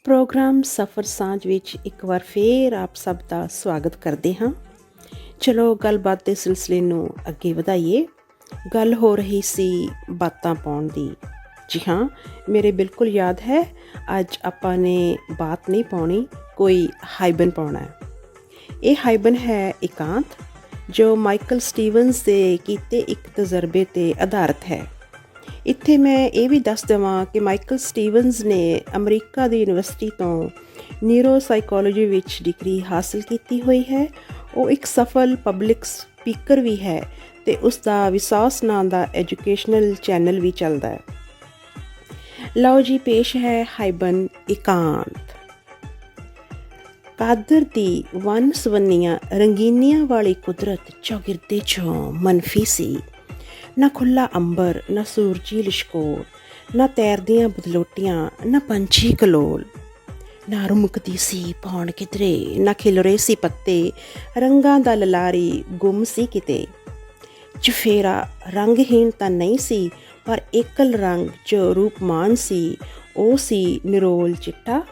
Programme ਸਫ਼ਰ ਸਾਂਝ ਵਿੱਚ ਇੱਕ ਵਾਰ ਫੇਰ ਆਪ ਸਭ ਦਾ ਸਵਾਗਤ ਕਰਦੇ ਹਾਂ। ਚਲੋ ਗੱਲਬਾਤ ਦੇ ਸਿਲਸਿਲੇ ਨੂੰ ਅੱਗੇ ਵਧਾਈਏ। ਗੱਲ ਹੋ ਰਹੀ ਸੀ ਬਾਤਾਂ ਪਾਉਣ ਦੀ। ਜੀ ਹਾਂ, ਮੇਰੇ ਬਿਲਕੁਲ ਯਾਦ ਹੈ। ਅੱਜ ਆਪਾਂ ਨੇ ਬਾਤ ਨਹੀਂ ਪਾਉਣੀ, ਕੋਈ ਹਾਈਬਨ ਪਾਉਣਾ ਹੈ। ਇਹ ਹਾਈਬਨ ਹੈ ਇਕਾਂਤ, ਜੋ ਮਾਈਕਲ ਸਟੀਵਨਸ ਦੇ ਕੀਤੇ ਇੱਕ ਤਜਰਬੇ 'ਤੇ ਆਧਾਰਿਤ ਹੈ। ਇੱਥੇ ਮੈਂ ਇਹ ਵੀ ਦੱਸ ਦੇਵਾਂ ਕਿ ਮਾਈਕਲ ਸਟੀਵਨਸ ਨੇ ਅਮਰੀਕਾ ਦੀ ਯੂਨੀਵਰਸਿਟੀ ਤੋਂ ਨਿਊਰੋਸਾਈਕੋਲੋਜੀ ਵਿੱਚ ਡਿਗਰੀ ਹਾਸਲ ਕੀਤੀ ਹੋਈ ਹੈ। ਉਹ ਇੱਕ ਸਫਲ ਪਬਲਿਕ ਸਪੀਕਰ ਵੀ ਹੈ ਅਤੇ ਉਸ ਦਾ ਵਿਸਾਸ ਨਾਂ ਦਾ ਐਜੂਕੇਸ਼ਨਲ ਚੈਨਲ ਵੀ ਚੱਲਦਾ ਹੈ। ਲਓ ਜੀ, ਪੇਸ਼ ਹੈ ਹਾਈਬਨ ਇਕਾਂਤ। ਕਾਦਰ ਦੀ ਵੰਨ ਸਵੰਨੀਆਂ ਰੰਗੀਨੀਆਂ ਵਾਲੀ ਕੁਦਰਤ ਚੌਗਿਰਦੇ 'ਚੋਂ ਮਨਫੀ ਸੀ। ਨਾ ਖੁੱਲ੍ਹਾ ਅੰਬਰ, ਨਾ ਸੂਰਜੀ ਲਿਸ਼ਕੋਰ, ਨਾ ਤੈਰਦੀਆਂ ਬਦਲੋਟੀਆਂ, ਨਾ ਪੰਛੀ ਕਲੋਲ। ਨਾ ਰੁਮਕਦੀ ਸੀ ਪੌਣ ਕਿਧਰੇ, ਨਾ ਖਿਲ ਰਹੇ ਸੀ ਪੱਤੇ, ਰੰਗਾਂ ਦਾ ਲਲਾਰੀ ਗੁੰਮ ਸੀ ਕਿਤੇ। ਚੁਫੇਰਾ ਰੰਗਹੀਣ ਤਾਂ ਨਹੀਂ ਸੀ, ਪਰ ਏਕਲ ਰੰਗ ਜੋ ਰੂਪਮਾਨ ਸੀ, ਉਹ ਸੀ ਨਿਰੋਲ ਚਿੱਟਾ,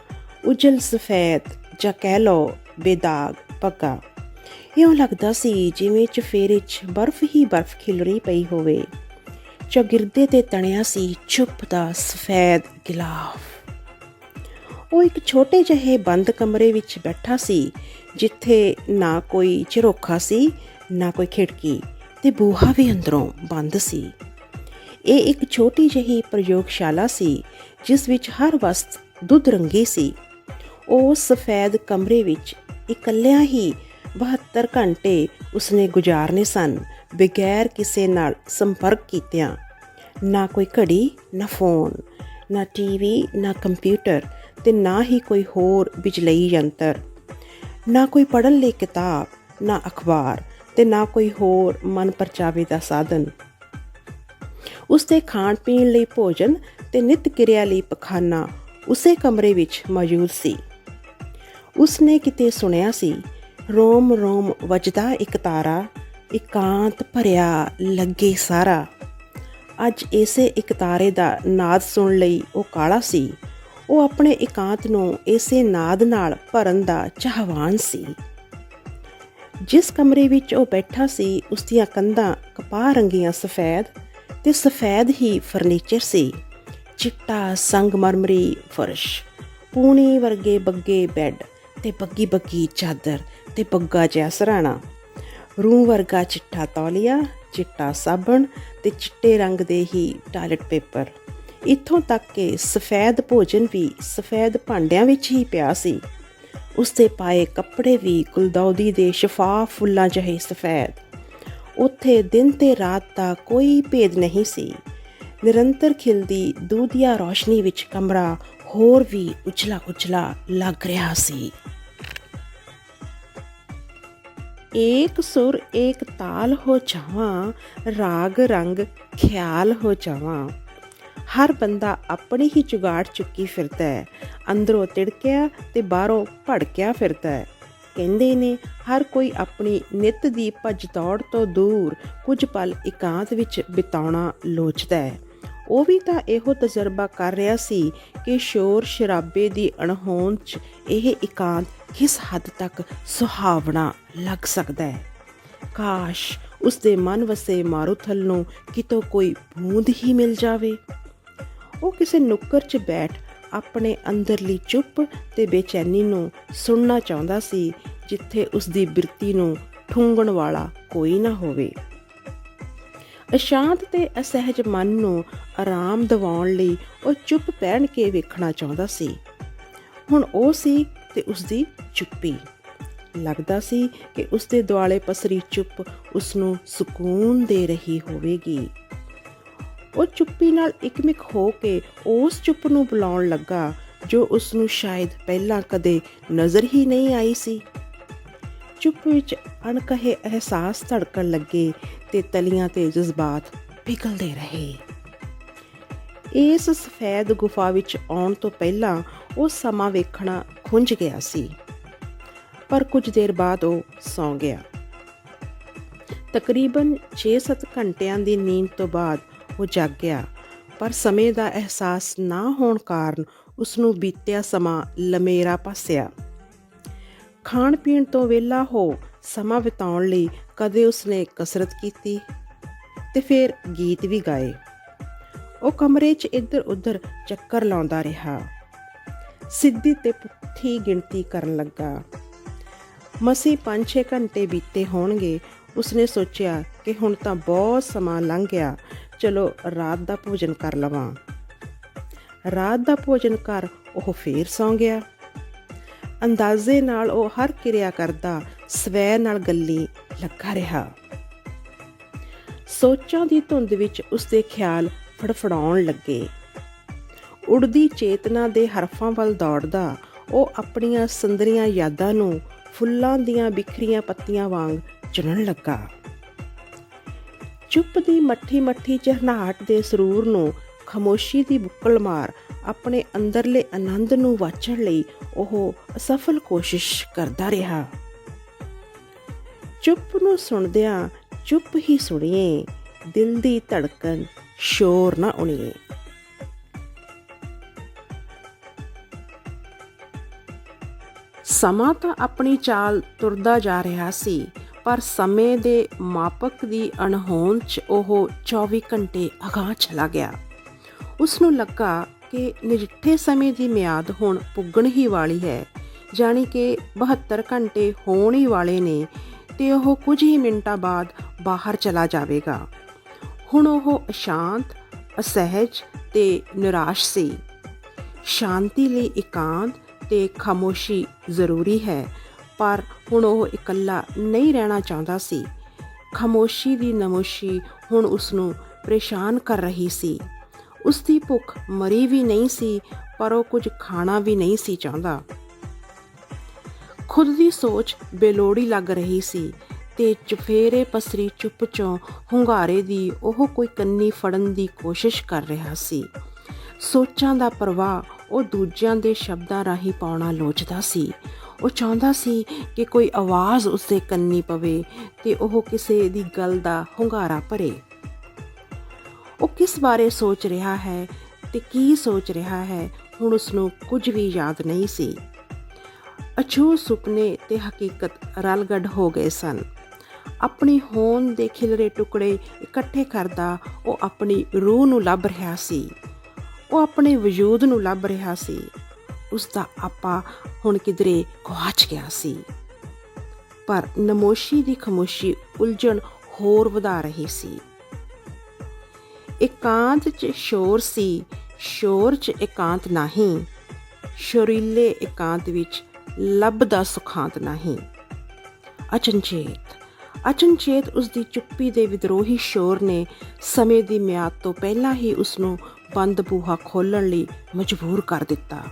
ਉਜਲ ਸਫੈਦ, ਜਾਂ ਕਹਿ ਲਓ ਬੇਦਾਗ ਪੱਗਾ। ਇਉਂ ਲੱਗਦਾ ਸੀ ਜਿਵੇਂ ਚੁਫੇਰੇ 'ਚ ਬਰਫ਼ ਹੀ ਬਰਫ਼ ਖਿਲਰੀ ਪਈ ਹੋਵੇ। ਚੌਗਿਰਦੇ 'ਤੇ ਤਣਿਆ ਸੀ ਚੁੱਪ ਦਾ ਸਫੈਦ ਗਿਲਾਫ। ਉਹ ਇੱਕ ਛੋਟੇ ਜਿਹੇ ਬੰਦ ਕਮਰੇ ਵਿੱਚ ਬੈਠਾ ਸੀ, ਜਿੱਥੇ ਨਾ ਕੋਈ ਝਰੋਖਾ ਸੀ, ਨਾ ਕੋਈ ਖਿੜਕੀ, ਤੇ ਬੂਹਾ ਵੀ ਅੰਦਰੋਂ ਬੰਦ ਸੀ। ਇਹ ਇੱਕ ਛੋਟੀ ਜਿਹੀ ਪ੍ਰਯੋਗਸ਼ਾਲਾ ਸੀ, ਜਿਸ ਵਿੱਚ ਹਰ ਵਸਤ ਦੁੱਧ ਰੰਗੀ ਸੀ। ਉਹ ਸਫੈਦ ਕਮਰੇ ਵਿੱਚ ਇਕੱਲਿਆਂ ਹੀ 72 ਘੰਟੇ ਉਸਨੇ ਗੁਜ਼ਾਰਨੇ ਸਨ, ਬਗੈਰ ਕਿਸੇ ਨਾਲ ਸੰਪਰਕ ਕੀਤਿਆਂ। ਨਾ ਕੋਈ ਘੜੀ, ਨਾ ਫੋਨ, ਨਾ ਟੀਵੀ, ਨਾ ਕੰਪਿਊਟਰ, ਤੇ ਨਾ ਹੀ ਕੋਈ ਹੋਰ ਬਿਜਲਈ ਯੰਤਰ। ਨਾ ਕੋਈ ਪੜ੍ਹਨ ਲਈ ਕਿਤਾਬ, ਨਾ ਅਖਬਾਰ, ਤੇ ਨਾ ਕੋਈ ਹੋਰ ਮਨ ਪਰਚਾਵੇ ਦਾ ਸਾਧਨ। ਉਸਦੇ ਖਾਣ ਪੀਣ ਲਈ ਭੋਜਨ ਤੇ ਨਿਤ ਕਿਰਿਆ ਲਈ ਪਖਾਨਾ ਉਸੇ ਕਮਰੇ ਵਿੱਚ ਮੌਜੂਦ ਸੀ। ਉਸਨੇ ਕਿਤੇ ਸੁਣਿਆ ਸੀ, ਰੋਮ ਰੋਮ ਵੱਜਦਾ ਇੱਕ ਤਾਰਾ, ਇਕਾਂਤ ਭਰਿਆ ਲੱਗੇ ਸਾਰਾ। ਅੱਜ ਇਸੇ ਇੱਕ ਤਾਰੇ ਦਾ ਨਾਦ ਸੁਣ ਲਈ ਉਹ ਕਾਹਲਾ ਸੀ। ਉਹ ਆਪਣੇ ਇਕਾਂਤ ਨੂੰ ਇਸੇ ਨਾਦ ਨਾਲ ਭਰਨ ਦਾ ਚਾਹਵਾਨ ਸੀ। ਜਿਸ ਕਮਰੇ ਵਿੱਚ ਉਹ ਬੈਠਾ ਸੀ, ਉਸ ਦੀਆਂ ਕੰਧਾਂ ਕਪਾਹ ਰੰਗੀਆਂ ਸਫੈਦ, ਤੇ ਸਫੈਦ ਹੀ ਫਰਨੀਚਰ ਸੀ। ਚਿੱਟਾ ਸੰਗਮਰਮਰੀ ਫਰਸ਼, ਪੂਣੀ ਵਰਗੇ ਬੱਗੇ ਬੈੱਡ, ਤੇ ਬੱਗੀ ਬੱਗੀ ਚਾਦਰ, ਤੇ ਬੱਗਾ ਜਿਹਾ ਸਰਾਣਾ, ਰੂੰ ਵਰਗਾ ਚਿੱਟਾ ਤੌਲੀਆ, ਚਿੱਟਾ ਸਾਬਣ, ਤੇ ਚਿੱਟੇ ਰੰਗ ਦੇ ਹੀ ਟਾਇਲਟ ਪੇਪਰ। ਇੱਥੋਂ ਤੱਕ ਕਿ ਸਫੈਦ ਭੋਜਨ ਵੀ ਸਫੈਦ ਭਾਂਡਿਆਂ ਵਿੱਚ ਹੀ ਪਿਆ ਸੀ। ਉਸਦੇ ਪਾਏ ਕੱਪੜੇ ਵੀ ਗੁਲਦੌਦੀ ਦੇ ਸ਼ਫਾਫ ਫੁੱਲਾਂ ਜਿਹੇ ਸਫੈਦ। ਉੱਥੇ ਦਿਨ ਤੇ ਰਾਤ ਦਾ ਕੋਈ ਭੇਦ ਨਹੀਂ ਸੀ। ਨਿਰੰਤਰ ਖਿਲਦੀ ਦੂਧੀਆ ਰੌਸ਼ਨੀ ਵਿੱਚ ਕਮਰਾ ਹੋਰ ਵੀ ਉਜਲਾ ਉਜਲਾ ਲੱਗ ਰਿਹਾ ਸੀ। ਏਕ ਸੁਰ ਏਕ ਤਾਲ ਹੋ ਜਾਵਾਂ, ਰਾਗ ਰੰਗ ਖਿਆਲ ਹੋ ਜਾਵਾਂ। ਹਰ ਬੰਦਾ ਆਪਣੀ ਹੀ ਜੁਗਾੜ ਚੁੱਕੀ ਫਿਰਦਾ ਹੈ, ਅੰਦਰੋਂ ਤਿੜਕਿਆ ਤੇ ਬਾਹਰੋਂ ਭੜਕਿਆ ਫਿਰਦਾ ਹੈ। ਕਹਿੰਦੇ ਨੇ ਹਰ ਕੋਈ ਆਪਣੀ ਨਿੱਤ ਦੀ ਭੱਜ ਦੌੜ ਤੋਂ ਦੂਰ ਕੁਝ ਪਲ ਇਕਾਂਤ ਵਿੱਚ ਬਿਤਾਉਣਾ ਲੋਚਦਾ ਹੈ। ਉਹ ਵੀ ਤਾਂ ਇਹੋ ਤਜਰਬਾ ਕਰ ਰਿਹਾ ਸੀ ਕਿ ਸ਼ੋਰ ਸ਼ਰਾਬੇ ਦੀ ਅਣਹੋਂਦ 'ਚ ਇਹ ਇਕਾਂਤ ਕਿਸ ਹੱਦ ਤੱਕ ਸੁਹਾਵਣਾ ਲੱਗ ਸਕਦਾ ਹੈ। ਕਾਸ਼ ਉਸਦੇ ਮਨ ਵਸੇ ਮਾਰੂਥਲ ਨੂੰ ਕਿਤੋਂ ਕੋਈ ਬੂੰਦ ਹੀ ਮਿਲ ਜਾਵੇ। ਉਹ ਕਿਸੇ ਨੁੱਕਰ 'ਚ ਬੈਠ ਆਪਣੇ ਅੰਦਰਲੀ ਚੁੱਪ ਤੇ ਬੇਚੈਨੀ ਨੂੰ ਸੁਣਨਾ ਚਾਹੁੰਦਾ ਸੀ, ਜਿੱਥੇ ਉਸਦੀ ਬਿਰਤੀ ਨੂੰ ਠੁੰਗਣ ਵਾਲਾ ਕੋਈ ਨਾ ਹੋਵੇ। ਅਸ਼ਾਂਤ ਤੇ ਅਸਹਿਜ ਮਨ ਨੂੰ ਆਰਾਮ ਦਿਵਾਉਣ ਲਈ ਉਹ ਚੁੱਪ ਪਹਿਨ ਕੇ ਵੇਖਣਾ ਚਾਹੁੰਦਾ ਸੀ। ਹੁਣ ਉਹ ਸੀ ਤੇ ਉਸਦੀ ਚੁੱਪੀ। ਲੱਗਦਾ ਸੀ ਕਿ ਉਸਦੇ ਦੁਆਲੇ ਪਸਰੀ ਚੁੱਪ ਉਸਨੂੰ ਸਕੂਨ ਦੇ ਰਹੀ ਹੋਵੇਗੀ। ਉਹ ਚੁੱਪੀ ਨਾਲ ਇਕਮਿਕ ਹੋ ਕੇ ਉਸ ਚੁੱਪ ਨੂੰ ਬੁਲਾਉਣ ਲੱਗਾ, ਜੋ ਉਸਨੂੰ ਸ਼ਾਇਦ ਪਹਿਲਾਂ ਕਦੇ ਨਜ਼ਰ ਹੀ ਨਹੀਂ ਆਈ ਸੀ। ਚੁੱਪ ਵਿੱਚ ਅਣਕਹੇ ਅਹਿਸਾਸ ਧੜਕਣ ਲੱਗੇ ਤੇ ਤਲੀਆਂ ਤੇ ਜਜ਼ਬਾਤ ਪਿਘਲਦੇ ਰਹੇ। ਇਸ ਸਫੈਦ ਗੁਫਾ ਵਿੱਚ ਆਉਣ ਤੋਂ ਪਹਿਲਾਂ ਉਹ ਸਮਾਂ ਵੇਖਣਾ ਖੁੰਝ ਗਿਆ ਸੀ, ਪਰ ਕੁਝ ਦੇਰ ਬਾਅਦ ਉਹ ਸੌਂ ਗਿਆ। ਤਕਰੀਬਨ 6-7 ਘੰਟਿਆਂ ਦੀ ਨੀਂਦ ਤੋਂ ਬਾਅਦ ਉਹ ਜਾਗਿਆ, ਪਰ ਸਮੇਂ ਦਾ ਅਹਿਸਾਸ ਨਾ ਹੋਣ ਕਾਰਨ ਉਸਨੂੰ ਬੀਤਿਆ ਸਮਾਂ ਲਮੇਰਾ ਭਾਸਿਆ। ਖਾਣ ਪੀਣ ਤੋਂ ਵਿਹਲਾ ਹੋ ਸਮਾਂ ਬਿਤਾਉਣ ਲਈ ਕਦੇ ਉਸਨੇ ਕਸਰਤ ਕੀਤੀ ਤੇ ਫਿਰ ਗੀਤ ਵੀ ਗਾਏ। ਉਹ ਕਮਰੇ 'ਚ ਇੱਧਰ ਉੱਧਰ ਚੱਕਰ ਲਾਉਂਦਾ ਰਿਹਾ, ਸਿੱਧੀ ਤੇ ਪੁੱਠੀ ਗਿਣਤੀ ਕਰਨ ਲੱਗਾ। ਮਸੀਂ 5-6 ਘੰਟੇ ਬੀਤੇ ਹੋਣਗੇ। ਉਸਨੇ ਸੋਚਿਆ ਕਿ ਹੁਣ ਤਾਂ ਬਹੁਤ ਸਮਾਂ ਲੰਘ ਗਿਆ, ਚਲੋ ਰਾਤ ਦਾ ਭੋਜਨ ਕਰ ਲਵਾਂ। ਰਾਤ ਦਾ ਭੋਜਨ ਕਰ ਉਹ ਫੇਰ ਸੌਂ ਗਿਆ। ਅੰਦਾਜ਼ੇ ਨਾਲ ਉਹ ਹਰ ਕਿਰਿਆ ਕਰਦਾ, ਸਵੈ ਨਾਲ ਗੱਲੀ ਲੱਗਾ ਰਿਹਾ। ਸੋਚਾਂ ਦੀ ਧੁੰਦ ਵਿੱਚ ਉਸਦੇ ਖਿਆਲ ਫੜਫੜਾਉਣ ਲੱਗੇ। ਉਡਦੀ ਚੇਤਨਾ ਦੇ ਹਰਫਾਂ ਵੱਲ ਦੌੜਦਾ ਉਹ ਆਪਣੀਆਂ ਸੰਦਰੀਆਂ ਯਾਦਾਂ ਨੂੰ ਫੁੱਲਾਂ ਦੀਆਂ ਬਿਖਰੀਆਂ ਪੱਤੀਆਂ ਵਾਂਗ ਚੁਣਨ ਲੱਗਾ। ਚੁੱਪ ਦੀ ਮੱਠੀ ਮੱਠੀ ਝਰਨਾਹਟ ਦੇ ਸਰੂਰ ਨੂੰ ਖਾਮੋਸ਼ੀ ਦੀ ਬੁੱਕਲ ਮਾਰ ਆਪਣੇ ਅੰਦਰਲੇ ਆਨੰਦ ਨੂੰ ਵਾਚਣ ਲਈ ਉਹ ਅਸਫਲ ਕੋਸ਼ਿਸ਼ ਕਰਦਾ ਰਿਹਾ। ਚੁੱਪ ਨੂੰ ਸੁਣਦਿਆਂ ਚੁੱਪ ਹੀ ਸੁਣੀਏ, ਦਿਲ ਦੀ ਧੜਕਨ ਸ਼ੋਰ ਨਾ ਉਣੀਏ। ਸਮਾਂ ਤਾਂ ਆਪਣੀ ਚਾਲ ਤੁਰਦਾ ਜਾ ਰਿਹਾ ਸੀ, ਪਰ ਸਮੇਂ ਦੇ ਮਾਪਕ ਦੀ ਅਣਹੋਂਦ 'ਚ ਉਹ 24 ਘੰਟੇ ਅਗਾਂਹ ਚਲਾ ਗਿਆ। ਉਸਨੂੰ ਲੱਗਾ ਕਿ ਨਜਿੱਠੇ ਸਮੇਂ ਦੀ ਮਿਆਦ ਹੁਣ ਪੁੱਗਣ ਹੀ ਵਾਲੀ ਹੈ, ਜਾਣੀ ਕਿ 72 ਘੰਟੇ ਹੋਣ ਹੀ ਵਾਲੇ ਨੇ ਤੇ ਉਹ ਕੁਝ ਹੀ ਮਿੰਟਾਂ ਬਾਅਦ ਬਾਹਰ ਚਲਾ ਜਾਵੇਗਾ। ਹੁਣ ਉਹ ਅਸ਼ਾਂਤ, ਅਸਹਿਜ ਤੇ ਨਿਰਾਸ਼ ਸੀ। ਸ਼ਾਂਤੀ ਲਈ ਇਕਾਂਤ ਤੇ ਖਾਮੋਸ਼ੀ ਜ਼ਰੂਰੀ ਹੈ, ਪਰ ਹੁਣ ਉਹ ਇਕੱਲਾ ਨਹੀਂ ਰਹਿਣਾ ਚਾਹੁੰਦਾ ਸੀ। ਖਾਮੋਸ਼ੀ ਦੀ ਨਮੋਸ਼ੀ ਹੁਣ ਉਸਨੂੰ ਪਰੇਸ਼ਾਨ ਕਰ ਰਹੀ ਸੀ। ਉਸਦੀ ਭੁੱਖ ਮਰੀ ਵੀ ਨਹੀਂ ਸੀ, ਪਰ ਉਹ ਕੁਝ ਖਾਣਾ ਵੀ ਨਹੀਂ ਸੀ ਚਾਹੁੰਦਾ। ਖੁਦ ਦੀ ਸੋਚ ਬੇਲੋੜੀ ਲੱਗ ਰਹੀ ਸੀ ਤੇ ਚੁਫੇਰੇ ਪਸਰੀ ਚੁੱਪ 'ਚੋਂ ਹੁੰਗਾਰੇ ਦੀ ਉਹ ਕੋਈ ਕੰਨੀ ਫੜਨ ਦੀ ਕੋਸ਼ਿਸ਼ ਕਰ ਰਿਹਾ ਸੀ। ਸੋਚਾਂ ਦਾ ਪ੍ਰਵਾਹ ਉਹ ਦੂਜਿਆਂ ਦੇ ਸ਼ਬਦਾਂ ਰਾਹੀਂ ਪਾਉਣਾ ਲੋਚਦਾ ਸੀ। ਉਹ ਚਾਹੁੰਦਾ ਸੀ ਕਿ ਕੋਈ ਆਵਾਜ਼ ਉਸਦੇ ਕੰਨੀ ਪਵੇ ਤੇ ਉਹ ਕਿਸੇ ਦੀ ਗੱਲ ਦਾ ਹੁੰਗਾਰਾ ਭਰੇ। ਉਹ ਕਿਸ ਬਾਰੇ ਸੋਚ ਰਿਹਾ ਹੈ ਤੇ ਕੀ ਸੋਚ ਰਿਹਾ ਹੈ, ਹੁਣ ਉਸਨੂੰ ਕੁਝ ਵੀ ਯਾਦ ਨਹੀਂ ਸੀ। ਅਛੂਤ ਸੁਪਨੇ ਤੇ ਹਕੀਕਤ ਰਲਗੱਡ ਹੋ ਗਏ ਸਨ। ਆਪਣੀ ਹੋਂਦ ਦੇ ਖਿਲਰੇ ਟੁਕੜੇ ਇਕੱਠੇ ਕਰਦਾ ਉਹ ਆਪਣੀ ਰੂਹ ਨੂੰ ਲੱਭ ਰਿਹਾ ਸੀ। ਉਹ ਆਪਣੇ ਵਜੂਦ ਨੂੰ ਲੱਭ ਰਿਹਾ ਸੀ। ਉਸਦਾ ਆਪਾ ਹੁਣ ਕਿਧਰੇ ਗੁਆਚ ਗਿਆ ਸੀ। ਪਰ ਨਮੋਸ਼ੀ ਦੀ ਖਾਮੋਸ਼ੀ ਉਲਝਣ ਹੋਰ ਵਧਾ ਰਹੀ ਸੀ। ਇਕਾਂਤ 'ਚ ਸ਼ੋਰ ਸੀ, ਸ਼ੋਰ 'ਚ ਇਕਾਂਤ ਨਹੀਂ। ਸ਼ੋਰੀਲੇ ਇਕਾਂਤ ਵਿੱਚ ਲੱਭਦਾ ਸੁਖਾਂਤ ਨਹੀਂ। ਅਚਨਚੇਤ ਉਸਦੀ ਚੁੱਪੀ ਦੇ ਵਿਦਰੋਹੀ ਸ਼ੋਰ ਨੇ ਸਮੇਂ ਦੀ ਮਿਆਦ ਤੋਂ ਪਹਿਲਾਂ ਹੀ ਉਸਨੂੰ ਬੰਦ ਬੂਹਾ ਖੋਲ੍ਹਣ ਲਈ ਮਜਬੂਰ ਕਰ ਦਿੱਤਾ।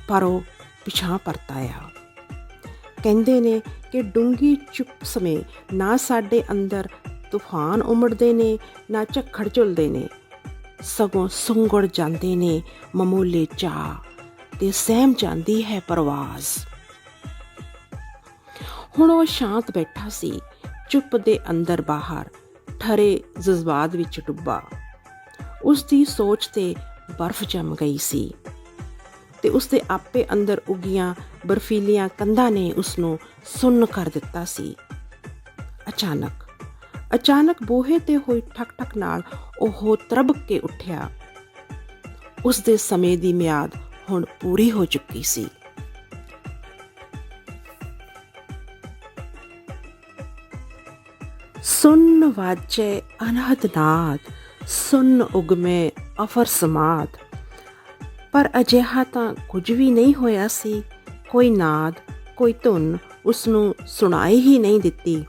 ਪਰ ਉਹ ਪਿਛਾਂਹ ਪਰਤ ਆਇਆ। ਕਹਿੰਦੇ ਨੇ ਕਿ ਡੂੰਘੀ ਚੁੱਪ ਸਮੇਂ ਨਾ ਸਾਡੇ ਅੰਦਰ ਤੂਫਾਨ ਉਮੜਦੇ ਨੇ, ਨਾ ਝੱਖੜ ਝੁੱਲਦੇ ਨੇ, ਸਗੋਂ ਸੁੰਗੜ ਜਾਂਦੇ ਨੇ ਮਾਮੂਲੇ ਚਾਅ ਤੇ ਸਹਿਮ ਜਾਂਦੀ ਹੈ ਪਰਵਾਜ਼। ਹੁਣ ਉਹ ਸ਼ਾਂਤ ਬੈਠਾ ਸੀ, ਚੁੱਪ ਦੇ ਅੰਦਰ ਬਾਹਰ ਠਰੇ ਜਜ਼ਬਾਤ ਵਿੱਚ ਡੁੱਬਾ। ਉਸਦੀ ਸੋਚ ਤੇ ਬਰਫ਼ ਜੰਮ ਗਈ ਸੀ ਤੇ ਉਸਦੇ ਆਪੇ ਅੰਦਰ ਉੱਗੀਆਂ ਬਰਫੀਲੀਆਂ ਕੰਧਾਂ ਨੇ ਉਸਨੂੰ ਸੁੰਨ ਕਰ ਦਿੱਤਾ ਸੀ। ਅਚਾਨਕ ਬੂਹੇ ਤੇ ਹੋਈ ਠਕ ਠਕ ਨਾਲ ਉਹ ਤਰਬਕ ਕੇ ਉੱਠਿਆ। ਉਸਦੇ ਸਮੇਂ ਦੀ ਮਿਆਦ ਹੁਣ ਪੂਰੀ ਹੋ ਚੁੱਕੀ ਸੀ। ਸੁਨ ਵਾਜੇ ਅਨਹਦ ਨਾਦ, ਸੁਨ ਉਗਮੇ ਅਫਰ ਸਮਾਦ। ਪਰ ਅਜਿਹਾ ਤਾਂ ਕੁਝ ਵੀ ਨਹੀਂ ਹੋਇਆ ਸੀ। ਕੋਈ ਨਾਦ, ਕੋਈ ਧੁਨ ਉਸਨੂੰ ਸੁਣਾਈ ਹੀ ਨਹੀਂ ਦਿੱਤੀ।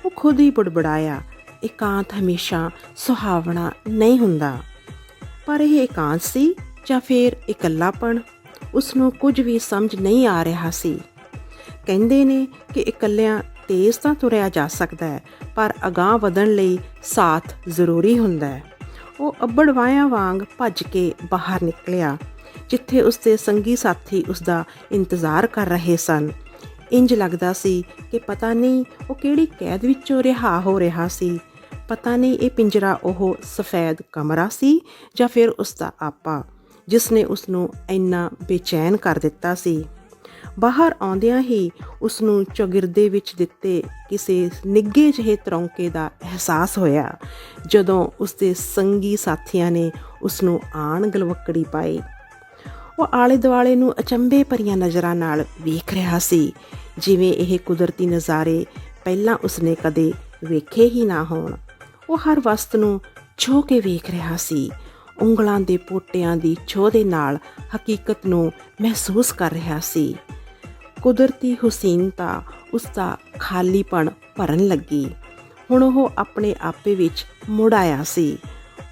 ਉਹ ਖੁਦ ਹੀ ਬੜਬੜਾਇਆ, ਇਕਾਂਤ ਹਮੇਸ਼ਾ ਸੁਹਾਵਣਾ ਨਹੀਂ ਹੁੰਦਾ। ਪਰ ਇਹ ਇਕਾਂਤ ਸੀ ਜਾਂ ਫਿਰ ਇਕੱਲਾਪਣ, ਉਸਨੂੰ ਕੁਝ ਵੀ ਸਮਝ ਨਹੀਂ ਆ ਰਿਹਾ ਸੀ। ਕਹਿੰਦੇ ਨੇ ਕਿ ਇਕੱਲਿਆਂ ਤੇਜ਼ ਤਾਂ ਤੁਰਿਆ ਜਾ ਸਕਦਾ ਹੈ, ਪਰ ਅਗਾਂਹ ਵਧਣ ਲਈ ਸਾਥ ਜ਼ਰੂਰੀ ਹੁੰਦਾ ਹੈ। ਉਹ ਅੱਬੜਵਾਇਆਂ ਵਾਂਗ ਭੱਜ ਕੇ ਬਾਹਰ ਨਿਕਲਿਆ, ਜਿੱਥੇ ਉਸਦੇ ਸੰਗੀ ਸਾਥੀ ਉਸਦਾ ਇੰਤਜ਼ਾਰ ਕਰ ਰਹੇ ਸਨ। ਇੰਜ ਲੱਗਦਾ ਸੀ ਕਿ ਪਤਾ ਨਹੀਂ ਉਹ ਕਿਹੜੀ ਕੈਦ ਵਿੱਚੋਂ ਰਿਹਾ ਹੋ ਰਿਹਾ ਸੀ। ਪਤਾ ਨਹੀਂ ਇਹ ਪਿੰਜਰਾ ਉਹ ਸਫੈਦ ਕਮਰਾ ਸੀ ਜਾਂ ਫਿਰ ਉਸਦਾ ਆਪਾ, ਜਿਸ ਨੇ ਉਸ ਨੂੰ ਇੰਨਾ ਬੇਚੈਨ ਕਰ ਦਿੱਤਾ ਸੀ। ਬਾਹਰ ਆਉਂਦਿਆਂ ਹੀ ਉਸ ਨੂੰ ਚੌਗਿਰਦੇ ਵਿੱਚ ਦਿੱਤੇ ਕਿਸੇ ਨਿੱਘੇ ਜਿਹੇ ਤਰੌਂਕੇ ਦਾ ਅਹਿਸਾਸ ਹੋਇਆ ਜਦੋਂ ਉਸ ਦੇ ਸੰਗੀ ਸਾਥੀਆਂ ਨੇ ਉਸ ਨੂੰ ਆਣ ਗਲਵੱਕੜੀ ਪਾਈ। ਉਹ ਆਲੇ ਦੁਆਲੇ ਨੂੰ ਅਚੰਭੇ ਭਰੀਆਂ ਨਜ਼ਰਾਂ ਨਾਲ ਵੇਖ ਰਿਹਾ ਸੀ, ਜਿਵੇਂ ਇਹ ਕੁਦਰਤੀ ਨਜ਼ਾਰੇ ਪਹਿਲਾਂ ਉਸਨੇ ਕਦੇ ਵੇਖੇ ਹੀ ਨਾ ਹੋਣ। ਉਹ ਹਰ ਵਸਤ ਨੂੰ ਛੋਹ ਕੇ ਵੇਖ ਰਿਹਾ ਸੀ, ਉਂਗਲਾਂ ਦੇ ਪੋਟਿਆਂ ਦੀ ਛੋਹ ਦੇ ਨਾਲ ਹਕੀਕਤ ਨੂੰ ਮਹਿਸੂਸ ਕਰ ਰਿਹਾ ਸੀ। ਕੁਦਰਤੀ ਹੁਸੀਨਤਾ ਉਸ ਦਾ ਖਾਲੀਪਣ ਭਰਨ ਲੱਗੀ। ਹੁਣ ਉਹ ਆਪਣੇ ਆਪੇ ਵਿੱਚ ਮੁੜ ਆਇਆ ਸੀ।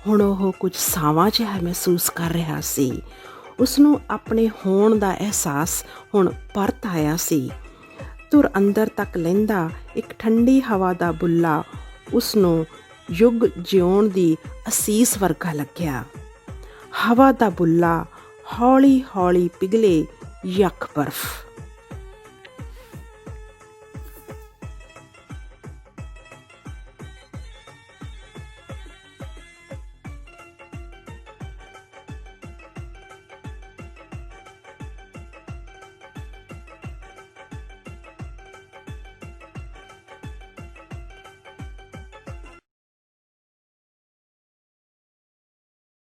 ਹੁਣ ਉਹ ਕੁਝ ਸਾਵਾਂ ਜਿਹਾ ਮਹਿਸੂਸ ਕਰ ਰਿਹਾ ਸੀ। ਉਸ ਨੂੰ ਆਪਣੇ ਹੋਣ ਦਾ ਅਹਿਸਾਸ ਹੁਣ ਪਰਤ ਆਇਆ ਸੀ। ਧੁਰ ਅੰਦਰ ਤੱਕ ਲਹਿੰਦਾ ਇੱਕ ਠੰਡੀ ਹਵਾ ਦਾ ਬੁੱਲਾ ਉਸ ਨੂੰ ਯੁੱਗ ਜਿਉਣ ਦੀ ਅਸੀਸ ਵਰਗਾ ਲੱਗਿਆ। ਹਵਾ ਦਾ ਬੁੱਲਾ ਹੌਲੀ ਹੌਲੀ ਪਿਘਲੇ ਯੱਖ ਬਰਫ਼।